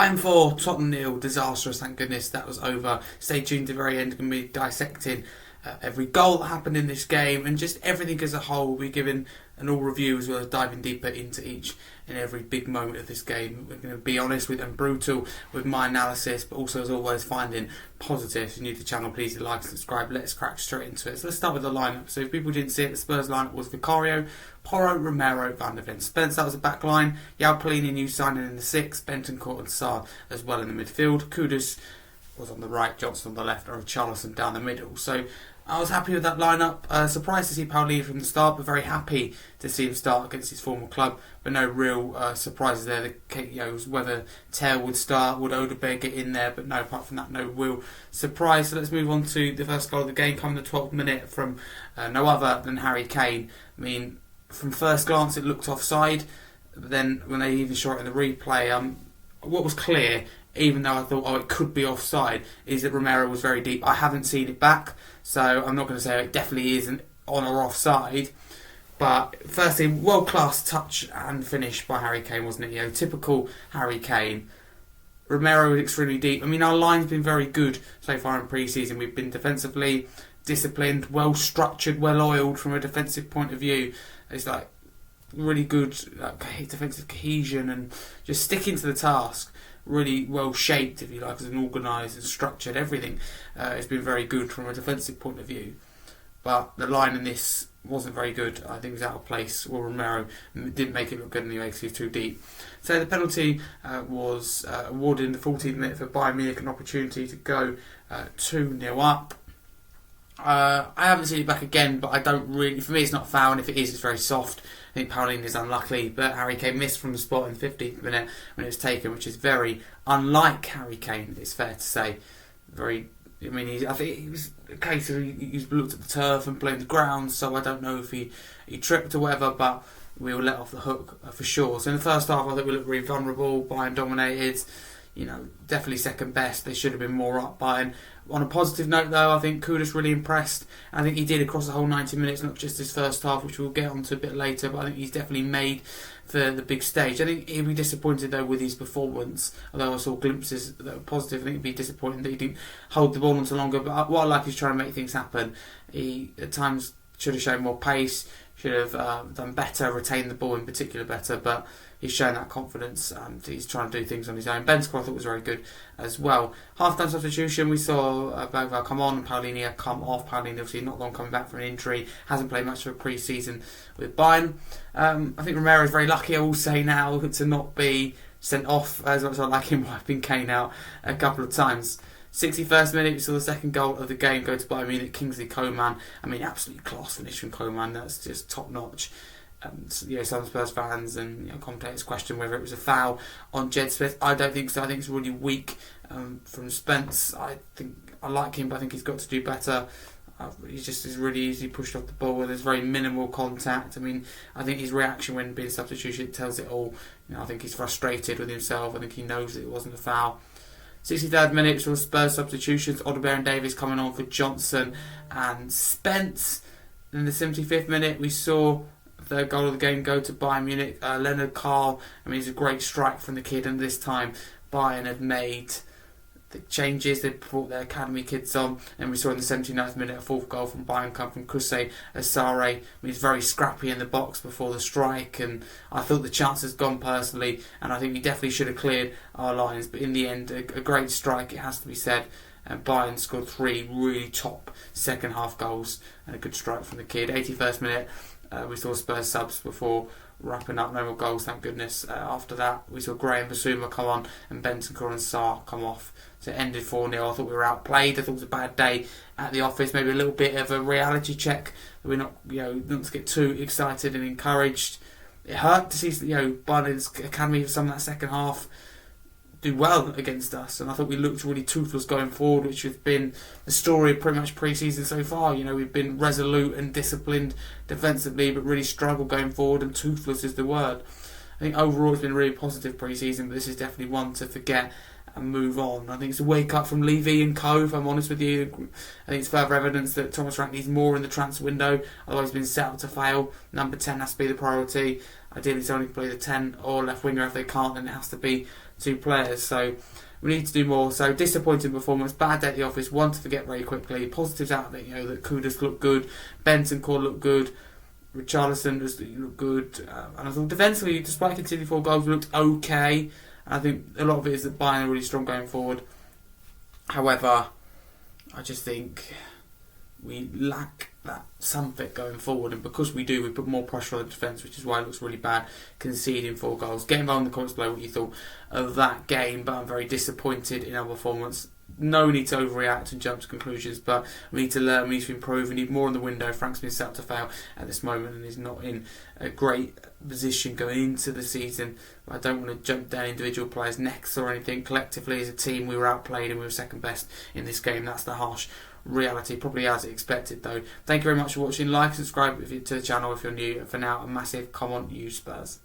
Bayern 4, Tottenham 0, disastrous, thank goodness that was over. Stay tuned to the very end, going to be dissecting every goal that happened in this game and just everything as a whole. We'll be giving an all review as well as diving deeper into each and every big moment of this game. We're going to be honest with and brutal with my analysis, but also as always finding positives. If you're new to the channel, please do like and subscribe. Let's crack straight into it. So let's start with the lineup. So if people didn't see it, the Spurs lineup was Vicario, Porro, Romero, Van der Ven. Spence, that was the back line. Yao Pelini, new signing in the 6. Bentancur and Sarr as well in the midfield. Kudus was on the right, Johnson on the left, and Richarlison down the middle. So I was happy with that lineup. Surprised to see Paulinho from the start, but very happy to see him start against his former club. But no real surprises there. Whether Tell would start, would Odegaard get in there? But no, apart from that, no real surprise. So let's move on to the first goal of the game, coming in the 12th minute from no other than Harry Kane. I mean, from first glance it looked offside, but then when they even shot it in the replay, what was clear, even though I thought, it could be offside, is that Romero was very deep. I haven't seen it back, so I'm not going to say it definitely isn't on or offside. But firstly, world-class touch and finish by Harry Kane, wasn't it? Typical Harry Kane. Romero was extremely deep. I mean, our line's been very good so far in pre-season. We've been defensively disciplined, well-structured, well-oiled from a defensive point of view. It's like really good defensive cohesion and just sticking to the task. Really well shaped, if you like, as an organised and structured. Everything has been very good from a defensive point of view, but the line in this wasn't very good. I think it was out of place. Well, Romero didn't make it look good anyway because he was too deep. So the penalty was awarded in the 14th minute for Bayern Munich, an opportunity to go 2-0 up. I haven't seen it back again, but I don't really. For me, it's not foul, and if it is, it's very soft. I think Paulinho is unlucky, but Harry Kane missed from the spot in the 15th minute when it was taken, which is very unlike Harry Kane, it's fair to say. I think it was a case of he looked at the turf and blamed the ground, so I don't know if he tripped or whatever, but we were let off the hook for sure. So in the first half, I think we looked really vulnerable. Bayern dominated. Definitely second best. They should have been more up. Bayern. On a positive note, though, I think Kudus really impressed. I think he did across the whole 90 minutes, not just his first half, which we'll get onto a bit later. But I think he's definitely made for the big stage. I think he'll be disappointed though with his performance. Although I saw glimpses that were positive, I think he'd be disappointed that he didn't hold the ball on too longer. But what I like is trying to make things happen. He at times should have shown more pace. Should have done better, retained the ball in particular better, but he's shown that confidence and he's trying to do things on his own. Bentancur I thought was very good as well. Half-time substitution, we saw Boval come on and Paulinho come off. Paulinho obviously not long coming back from an injury, hasn't played much of a pre-season with Bayern. I think Romero is very lucky, I will say now, to not be sent off, as much as I like him wiping Kane out a couple of times. 61st minute, we saw the second goal of the game go to Bayern Munich, Kingsley Coman. I mean, absolutely class finish from Coman, that's just top notch. Some Spurs fans and commentators question whether it was a foul on Jed Smith. I don't think so. I think it's really weak from Spence. I like him, but I think he's got to do better. He just is really easily pushed off the ball and there's very minimal contact. I mean, I think his reaction when being substituted tells it all. I think he's frustrated with himself. I think he knows that it wasn't a foul. 63rd minute, for Spurs substitutions. Odegaard and Davies coming on for Johnson and Spence. In the 75th minute, we saw the goal of the game go to Bayern Munich. Leonard Carl, it's a great strike from the kid, and this time Bayern had made the changes. They brought their academy kids on, and we saw in the 79th minute a fourth goal from Bayern come from Kusei Asare. He's very scrappy in the box before the strike, and I thought the chance has gone personally, and I think we definitely should have cleared our lines, but in the end a great strike, it has to be said. And Bayern scored 3 really top second half goals and a good strike from the kid. 81st minute, we saw Spurs subs before wrapping up. No more goals, thank goodness. After that, we saw Graham Basuma come on and Bentancur and Sarr come off. So it ended 4-0. I thought we were outplayed. I thought it was a bad day at the office. Maybe a little bit of a reality check. We're not to get too excited and encouraged. It hurt to see Bayern's academy for some of that second half do well against us, and I thought we looked really toothless going forward, which has been the story of pretty much pre-season so far. We've been resolute and disciplined defensively, but really struggled going forward, and toothless is the word. I think overall it's been a really positive pre-season, but this is definitely one to forget and move on. I think it's a wake up from Levy and Co, if I'm honest with you. I think it's further evidence that Thomas Frank needs more in the transfer window, otherwise he's been set up to fail. Number 10 has to be the priority. Ideally, someone can play the 10 or left winger. If they can't, then it has to be 2 players. So we need to do more. So disappointing performance, bad day at the office, one to forget very quickly. Positives out of it, that Kudus looked good, Bentancur looked good, Richarlison looked good, and I thought defensively, despite conceding 4 goals, we looked okay. And I think a lot of it is that Bayern are really strong going forward. However, I just think we lack that something going forward, and because we do, we put more pressure on the defence, which is why it looks really bad, conceding 4 goals. Get involved in the comments below what you thought of that game, but I'm very disappointed in our performance. No need to overreact and jump to conclusions, but we need to learn, we need to improve, we need more in the window. Frank's been set up to fail at this moment and is not in a great position going into the season. I don't want to jump down individual players' necks or anything. Collectively as a team, we were outplayed and we were second best in this game. That's the harsh reality, probably as expected though. Thank you very much for watching. Like, subscribe to the channel if you're new. For now, a massive come on you Spurs.